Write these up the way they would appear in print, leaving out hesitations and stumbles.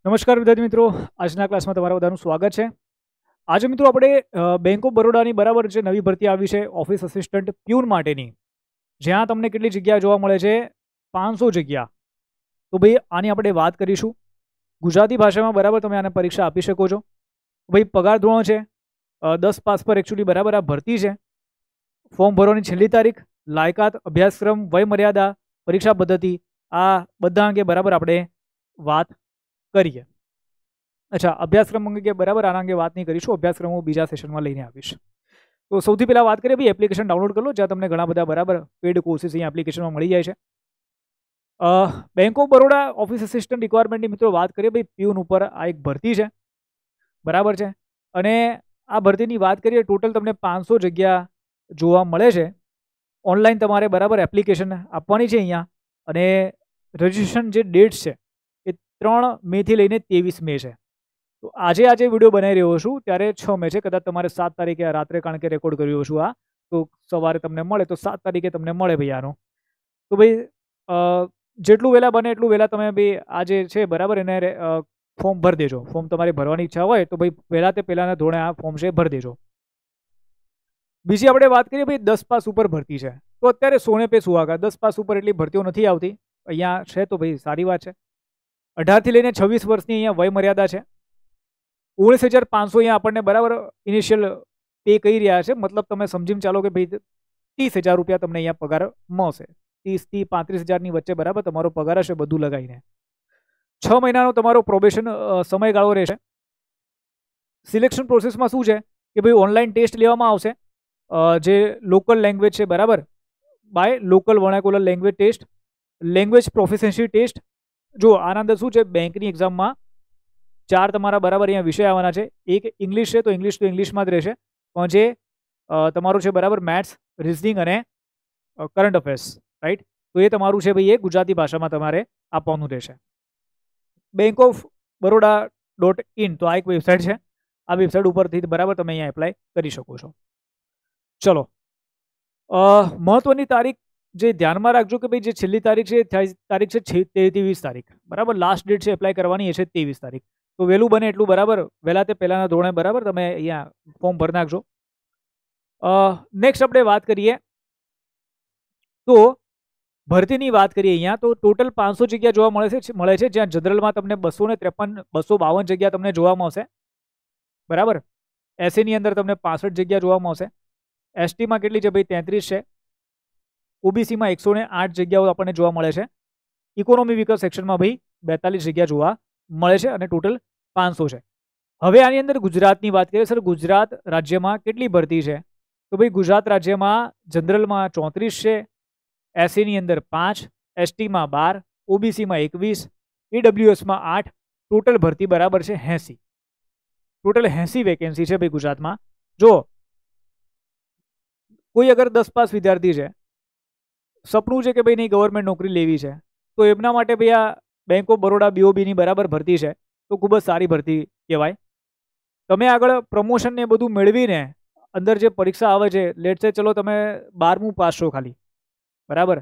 નમસ્કાર વિદ્યાર્થી મિત્રો, આજના ક્લાસમાં તમારા બધાનું સ્વાગત છે. આજે મિત્રો આપણે બેંક ઓફ બરોડાની બરાબર જે નવી ભરતી આવી છે ઓફિસ અસિસ્ટન્ટ પ્યુન માટેની, જ્યાં તમને કેટલી જગ્યા જોવા મળે છે? 500 જગ્યા. તો ભાઈ આની આપણે વાત કરીશું. ગુજરાતી ભાષામાં બરાબર તમે આને પરીક્ષા આપી શકો છો. ભાઈ પગાર ધોરણ છે 10 પાસ પર એકચ્યુઅલી બરાબર આ ભરતી છે. ફોર્મ ભરવાની છેલ્લી તારીખ, લાયકાત, અભ્યાસક્રમ, વય મર્યાદા, પરીક્ષા પદ્ધતિ, આ બધા અંગે બરાબર આપણે વાત કરીએ. અચ્છા, અભ્યાસક્રમ અંગે બરાબર આના અંગે વાત નહીં કરીશું. અભ્યાસક્રમ હું બીજા સેશનમાં લઈને આવીશ. તો સૌથી પહેલાં વાત કરીએ ભાઈ એપ્લિકેશન ડાઉનલોડ કરી લો, જ્યાં તમને ઘણા બધા બરાબર પેડ કોર્સીસ અહીંયા એપ્લિકેશનમાં મળી જાય છે. Bank of Baroda office assistant રિક્વાયરમેન્ટની મિત્રો વાત કરીએ ભાઈ પ્યુન ઉપર આ એક ભરતી છે, બરાબર છે. અને આ ભરતીની વાત કરીએ, ટોટલ તમને 500 જગ્યા જોવા મળે છે. ઓનલાઈન તમારે બરાબર એપ્લિકેશન આપવાની છે અહીંયા. અને રજિસ્ટ્રેશન જે ડેટ છે એ 3 મેથી લઈને 23 મે છે. તો આજે વિડીયો બનાવી રહ્યો છું ત્યારે 6 મે છે. કદાચ તમારે 7 તારીખે રાત્રે કારણ કે રેકોર્ડ કર્યો છું આ, તો સવારે તમને મળે તો 7 તારીખે તમને મળે ભાઈ આનો. તો ભાઈ જેટલું વહેલા બને એટલું વહેલા તમે ભાઈ આ જે છે બરાબર એને ફોર્મ ભરી દેજો. ફોર્મ તમારી ભરવાની ઈચ્છા હોય તો ભાઈ વહેલા તે પહેલાંના ધોરણે આ ફોર્મ છે ભરી દેજો. બીજી આપણે વાત કરીએ ભાઈ 10 પાસ ઉપર ભરતી છે. તો અત્યારે સોને પે સુહાગા, 10 પાસ ઉપર એટલી ભરતીઓ નથી આવતી. અહીંયા છે તો ભાઈ સારી વાત છે. 18 થી લઈને 26 વર્ષની અહીંયા વય મર્યાદા છે. 19,500 અહીંયા આપણને બરાબર ઇનિશિયલ પે કહી રહ્યા છે. મતલબ તમે સમજીને ચાલો કે ભાઈ 30,000 રૂપિયા તમને અહીંયા પગાર મળશે. 30 થી 35,000ની વચ્ચે બરાબર તમારો પગાર હશે બધું લગાવીને. 6 મહિનાનો તમારો પ્રોબેશન સમયગાળો રહેશે. સિલેક્શન પ્રોસેસમાં શું છે કે ભાઈ ઓનલાઈન ટેસ્ટ લેવામાં આવશે, જે લોકલ લેંગ્વેજ છે બરાબર, by local vernacular language test, language proficiency test. જો આના અંદર શું છે, બેંકની એક્ઝામમાં 4 તમારા બરાબર અહીંયા વિષય આવવાના છે. એક ઇંગ્લિશ છે તો ઇંગ્લિશમાં જ રહેશે, પણ જે તમારું છે બરાબર મેથ્સ, રિઝનિંગ અને કરંટ અફેર્સ, રાઈટ. તો એ તમારું છે ભાઈ એ ગુજરાતી ભાષામાં તમારે આપવાનું રહેશે. બેંક ઓફ બરોડા.in તો આ એક વેબસાઇટ છે. આ વેબસાઇટ ઉપરથી બરાબર તમે અહીંયા એપ્લાય કરી શકો છો. ચલો, મહત્વની તારીખ જે ધ્યાનમાં રાખજો કે ભાઈ જે છેલ્લી તારીખ છે તારીખ છે 23 તારીખ, બરાબર. લાસ્ટ ડેટ છે એપ્લાય કરવાની એ છે 23 તારીખ. તો વહેલું બને એટલું બરાબર વહેલા તે પહેલાંના ધોરણે બરાબર તમે અહીંયા ફોર્મ ભરી નાખજો. નેક્સ્ટ આપણે વાત કરીએ તો ભરતીની વાત કરીએ અહીંયા તો ટોટલ 500 જગ્યા જોવા મળે છે, જ્યાં જનરલમાં તમને 252 જગ્યા તમને જોવા મળશે, બરાબર. એસસીની અંદર તમને 65 જગ્યા જોવા મળશે. એસટીમાં કેટલી છે ભાઈ? 33 છે. ઓબીસીમાં 108 જગ્યાઓ આપણને જોવા મળે છે. ઇકોનોમી વીકર સેક્શનમાં ભાઈ 42 જગ્યા જોવા મળે છે અને ટોટલ 500 છે. હવે આની અંદર ગુજરાતની વાત કરીએ. સર, ગુજરાત રાજ્યમાં કેટલી ભરતી છે? તો ભાઈ ગુજરાત રાજ્યમાં જનરલમાં 34 છે, એસસીની અંદર 5, એસટીમાં 12, ઓબીસીમાં 21, ઈડબ્લ્યુએસમાં 8. ટોટલ ભરતી બરાબર છે 80. ટોટલ 80 વેકેન્સી છે ભાઈ ગુજરાતમાં. જો કોઈ અગર 10 પાસ વિદ્યાર્થી છે, સપનું છે કે ભાઈ નહીં ગવર્મેન્ટ નોકરી લેવી છે, તો એમના માટે ભાઈ આ બેંક ઓફ બરોડા BOBની બરાબર ભરતી છે તો ખૂબ જ સારી ભરતી કહેવાય. તમે આગળ પ્રમોશન ને બધું મેળવીને અંદર જે પરીક્ષા આવે છે, લેટ સે ચલો તમે 12મું પાસ છો ખાલી, બરાબર,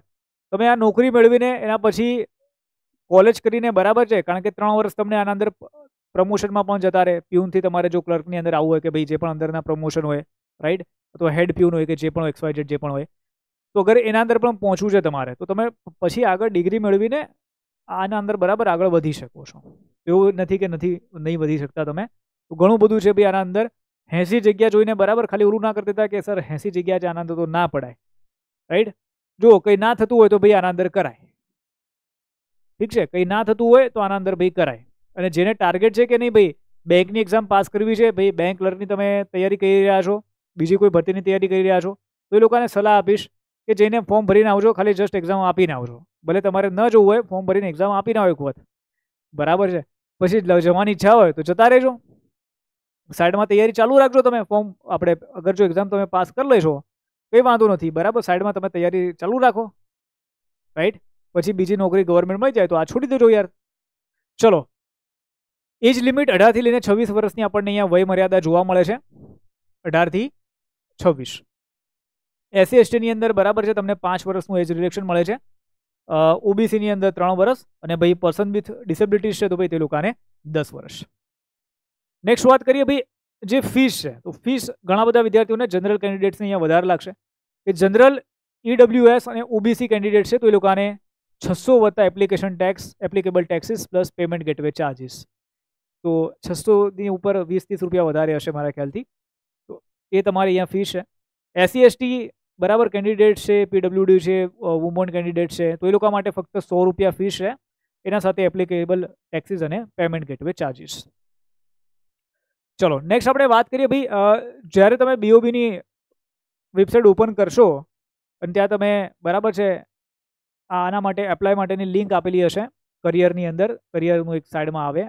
તમે આ નોકરી મેળવીને એના પછી કોલેજ કરીને બરાબર છે, કારણ કે 3 વર્ષ તમને આના અંદર પ્રમોશનમાં પણ જતા રહે. પ્યુનથી તમારે જો ક્લર્કની અંદર આવવું હોય કે ભાઈ જે પણ અંદરના પ્રમોશન હોય, રાઈટ, અથવા હેડ પ્યુન હોય કે જે પણ XYZ જે પણ હોય, તો અગર એના અંદર પણ પહોંચવું છે તમારે તો તમે પછી આગળ ડિગ્રી મેળવીને આના અંદર બરાબર આગળ વધી શકો છો. એવું નથી કે નહીં વધી શકતા તમે. તો ઘણું બધું છે ભાઈ આના અંદર. 80 જગ્યા જોઈને બરાબર ખાલી ઓલું ના કરતા હતા કે સર 80 જગ્યા છે આના અંદર તો ના પડાય, રાઈટ. જો કંઈ ના થતું હોય તો ભાઈ આના અંદર કરાય, ઠીક છે. કંઈ ના થતું હોય તો આના અંદર ભાઈ કરાય. અને જેને ટાર્ગેટ છે કે નહીં ભાઈ બેંકની એક્ઝામ પાસ કરવી છે, ભાઈ બેંક ક્લર્કની તમે તૈયારી કરી રહ્યા છો, બીજી કોઈ ભરતીની તૈયારી કરી રહ્યા છો, તો એ લોકોને સલાહ આપીશ કે જઈને ફોર્મ ભરીને આવજો, ખાલી જસ્ટ એક્ઝામ આપીને આવજો. ભલે તમારે ન જવું હોય, ફોર્મ ભરીને એક્ઝામ આપીને આવો એક વખત, બરાબર છે. પછી જવાની ઈચ્છા હોય તો જતા રહેજો, સાઈડમાં તૈયારી ચાલુ રાખજો. તમે ફોર્મ આપણે અગર જો એક્ઝામ તમે પાસ કરી લેશો કંઈ વાંધો નથી, બરાબર, સાઈડમાં તમે તૈયારી ચાલુ રાખો, રાઈટ. પછી બીજી નોકરી ગવર્મેન્ટ મળી જાય તો આ છોડી દેજો યાર. ચલો, એજ લિમિટ 18 થી લઈને 26 વર્ષની આપણને અહીંયા વય મર્યાદા જોવા મળે છે, 18 થી 26. SC ST ની અંદર બરાબર છે તમને 5 વર્ષનું એજ રિલેક્શન મળે છે. ઓબીસીની અંદર 3 વર્ષ અને ભાઈ પર્સન વિથ ડિસેબિલિટીઝ છે તો ભાઈ તે લોકોને 10 વર્ષ. નેક્સ્ટ વાત કરીએ ભાઈ જે ફીસ છે, તો ફીસ ઘણા બધા વિદ્યાર્થીઓને જનરલ કેન્ડિડેટ્સને અહીંયા વધારે લાગશે કે જનરલ ઈડબ્લ્યુએસ અને ઓબીસી કેન્ડિડેટ છે તો એ લોકોને 600 વત્તા application tax, applicable taxes plus payment gateway charges. તો 600ની ઉપર 20-30 રૂપિયા વધારે હશે મારા ખ્યાલથી. તો એ તમારી અહીંયા ફીસ છે. એસસી એસટી બરાબર કેન્ડિડેટ છે, પીડબ્લ્યુડી છે, વુમન કેન્ડિડેટ છે તો એ લોકો માટે ફક્ત 100 રૂપિયા ફીસ છે, એના સાથે એપ્લિકેબલ ટેક્સીસ અને પેમેન્ટ ગેટવે ચાર્જીસ. ચલો નેક્સ્ટ આપણે વાત કરીએ ભાઈ જ્યારે તમે બીઓબીની વેબસાઇટ ઓપન કરશો અને ત્યાં તમે બરાબર છે આના માટે એપ્લાય માટેની લિંક આપેલી હશે કરિયરની અંદર, કરિયરનું એક સાઈડમાં આવે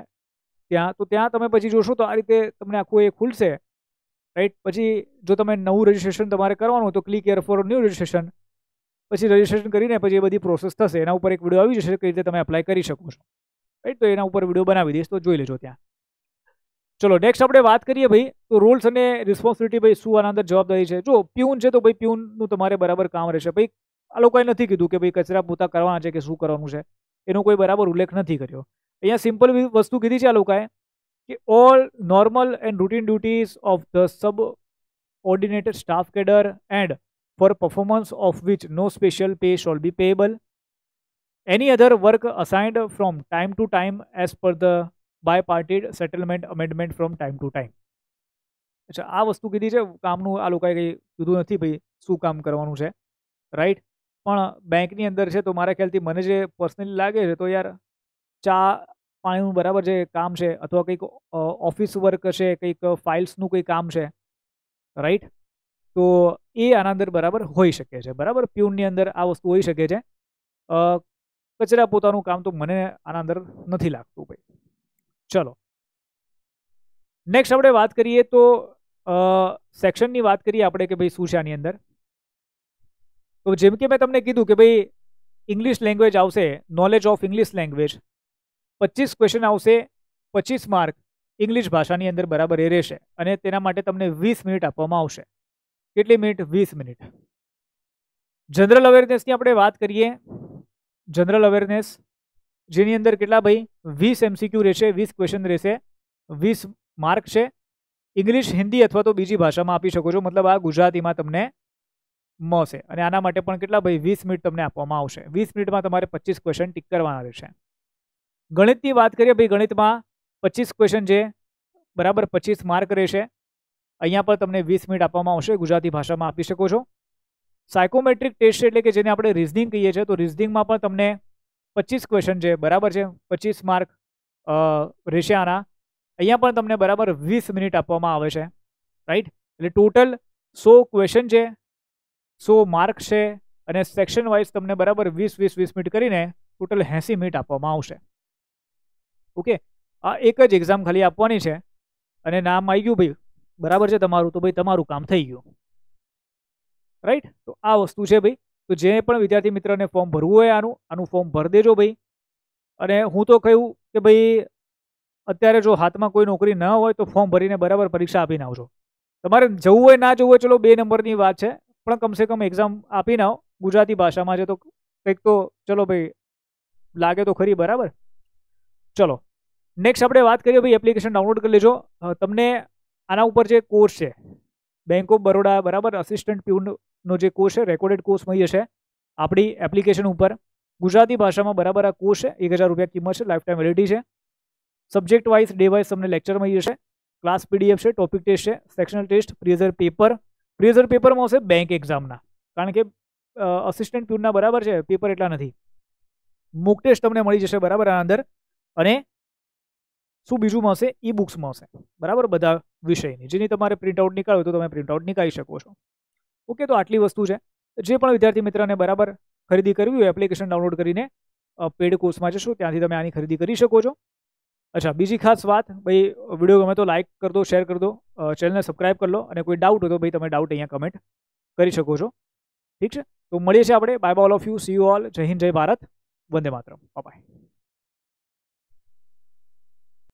ત્યાં, તો ત્યાં તમે પછી જોશો તો આ રીતે તમને આખું એ ખુલશે, રાઈટ. પછી જો તમે નવું રજિસ્ટ્રેશન તમારે કરવાનું તો click here for new registration, પછી રજિસ્ટ્રેશન કરીને પછી એ બધી પ્રોસેસ થશે. એના ઉપર એક વિડીયો આવી જશે કઈ રીતે તમે એપ્લાય કરી શકો છો, રાઈટ. તો એના ઉપર વિડીયો બનાવી દઈશ તો જોઈ લેજો ત્યાં. ચલો નેક્સ્ટ આપણે વાત કરીએ ભાઈ તો રોલ્સ અને રિસ્પોન્સિબિલિટી ભાઈ શું આના અંદર જવાબદારી છે. જો પ્યુન છે તો ભાઈ પ્યુનનું તમારે બરાબર કામ રહેશે. ભાઈ આ લોકોએ નથી કીધું કે ભાઈ કચરા પોતા કરવાના છે કે શું કરવાનું છે, એનો કોઈ બરાબર ઉલ્લેખ નથી કર્યો. અહીંયા સિમ્પલ વસ્તુ કીધી છે આ લોકોએ કે all normal and routine duties of the subordinated staff cadre and for performance of which no special pay shall be payable. Any other work assigned from time to time as per the bipartite settlement amendment from time to time. અચ્છા આ વસ્તુ કીધી છે કામનું, આ લોકોએ કંઈ કીધું નથી ભાઈ શું કામ કરવાનું છે, રાઈટ. પણ બેંકની અંદર છે તો મારા ખ્યાલથી મને જે પર્સનલી લાગે છે તો યાર ચા પાણીનું બરાબર જે કામ છે અથવા કંઈક ઓફિસ વર્ક છે, કંઈક ફાઇલ્સનું કંઈ કામ છે, રાઈટ. તો એ આના અંદર બરાબર હોઈ શકે છે, બરાબર. પ્યુનની અંદર આ વસ્તુ હોઈ શકે છે. કચરા પોતાનું કામ તો મને આના અંદર નથી લાગતું ભાઈ. ચલો નેક્સ્ટ આપણે વાત કરીએ તો સેક્શનની વાત કરીએ આપણે કે ભાઈ શું છે આની અંદર. તો જેમ કે મેં તમને કીધું કે ભાઈ ઇંગ્લિશ લેંગ્વેજ આવશે, knowledge of English language, 25 question આવશે, 25 માર્ક ઇંગ્લિશ ભાષાની અંદર બરાબર એ રહેશે અને તેના માટે તમને 20 મિનિટ આપવામાં આવશે. કેટલી મિનિટ? 20 મિનિટ. જનરલ અવેરનેસની આપણે વાત કરીએ. જનરલ અવેરનેસ જેની અંદર કેટલા ભાઈ 20 MCQ રહેશે, 20 ક્વેશ્ચન રહેશે, 20 માર્ક છે. ઇંગ્લિશ, હિન્દી અથવા તો બીજી ભાષામાં આપી શકો છો, મતલબ આ ગુજરાતીમાં તમને મળશે અને આના માટે પણ કેટલા ભાઈ 20 મિનિટ તમને આપવામાં આવશે. 20 મિનિટમાં તમારે 25 ક્વેશ્ચન ટીક કરવાના રહેશે. ગણિતની વાત કરીએ ભાઈ, ગણિતમાં 25 ક્વેશ્ચન છે બરાબર, 25 માર્ક રહેશે. અહીંયા પર તમને 20 મિનિટ આપવામાં આવશે, ગુજરાતી ભાષામાં આપી શકો છો. સાયકોમેટ્રિક ટેસ્ટ એટલે કે જેને આપણે રિઝનિંગ કહીએ છીએ, તો રિઝનિંગમાં પણ તમને 25 ક્વેશ્ચન છે બરાબર છે, 25 માર્ક રહેશે આના. અહીંયા પણ તમને બરાબર 20 મિનિટ આપવામાં આવે છે, રાઈટ. એટલે ટોટલ 100 ક્વેશ્ચન છે, 100 માર્ક છે અને સેક્શન વાઇઝ તમને બરાબર 20 મિનિટ કરીને ટોટલ 80 મિનિટ આપવામાં આવશે. ઓકે, આ એક જ એક્ઝામ ખાલી આપવાની છે અને નામ આવી ગયું ભાઈ બરાબર છે તમારું, તો ભાઈ તમારું કામ થઈ ગયું, રાઈટ. તો આ વસ્તુ છે ભાઈ. તો જે પણ વિદ્યાર્થી મિત્રને ફોર્મ ભરવું હોય આનું ફોર્મ ભરી દેજો ભાઈ. અને હું તો કહ્યું કે ભાઈ અત્યારે જો હાથમાં કોઈ નોકરી ન હોય તો ફોર્મ ભરીને બરાબર પરીક્ષા આપીને આવજો. તમારે જવું હોય ના જવું હોય ચલો 2 નંબરની વાત છે, પણ કમસે કમ એક્ઝામ આપીને આવો. ગુજરાતી ભાષામાં છે તો કંઈક તો ચલો ભાઈ લાગે તો ખરી, બરાબર. ચલો નેક્સ્ટ આપણે વાત કરીએ ભાઈ, એપ્લિકેશન ડાઉનલોડ કરી લેજો. તમને આના ઉપર જે કોર્સ છે બેંક ઓફ બરોડા બરાબર અસિસ્ટન્ટ પ્યુનનો જે કોર્સ છે રેકોર્ડેડ કોર્સ મળી જશે આપણી એપ્લિકેશન ઉપર. ગુજરાતી ભાષામાં બરાબર આ કોર્સ છે, 1000 રૂપિયા કિંમત છે, લાઈફ ટાઈમ વેલિડિટી છે. સબ્જેક્ટ વાઇઝ ડે વાઇઝ તમને લેક્ચર મળી જશે, ક્લાસ PDF છે, ટોપિક ટેસ્ટ છે, સેક્શનલ ટેસ્ટ, પ્રિઝર પેપરમાં આવશે બેંક એક્ઝામના, કારણ કે અસિસ્ટન્ટ પ્યુનના બરાબર છે પેપર એટલા નથી. મૂક ટેસ્ટ તમને મળી જશે બરાબર આના અંદર. અને શું બીજું મળશે? ઈ બુક્સ મળશે બરાબર બધા વિષયની, જેની તમારે પ્રિન્ટઆઉટ નીકાળવું તો તમે પ્રિન્ટઆઉટ નીકાળી શકો છો. ઓકે, તો આટલી વસ્તુ છે. જે પણ વિદ્યાર્થી મિત્રને બરાબર ખરીદી કરવી હોય એપ્લિકેશન ડાઉનલોડ કરીને પેડ કોર્સમાં જશો ત્યાંથી તમે આની ખરીદી કરી શકો છો. અચ્છા, બીજી ખાસ વાત ભાઈ, વિડીયો ગમે તો લાઇક કરી દો, શેર કરી દો, ચેનલને સબસ્ક્રાઈબ કરી લો અને કોઈ ડાઉટ હોય તો ભાઈ તમે ડાઉટ અહીંયા કમેન્ટ કરી શકો છો. ઠીક છે, તો મળીએ છીએ આપણે. Bye bye all of you, C you all. જય હિન્દ, જય ભારત, વંદે માતરમ, બાય.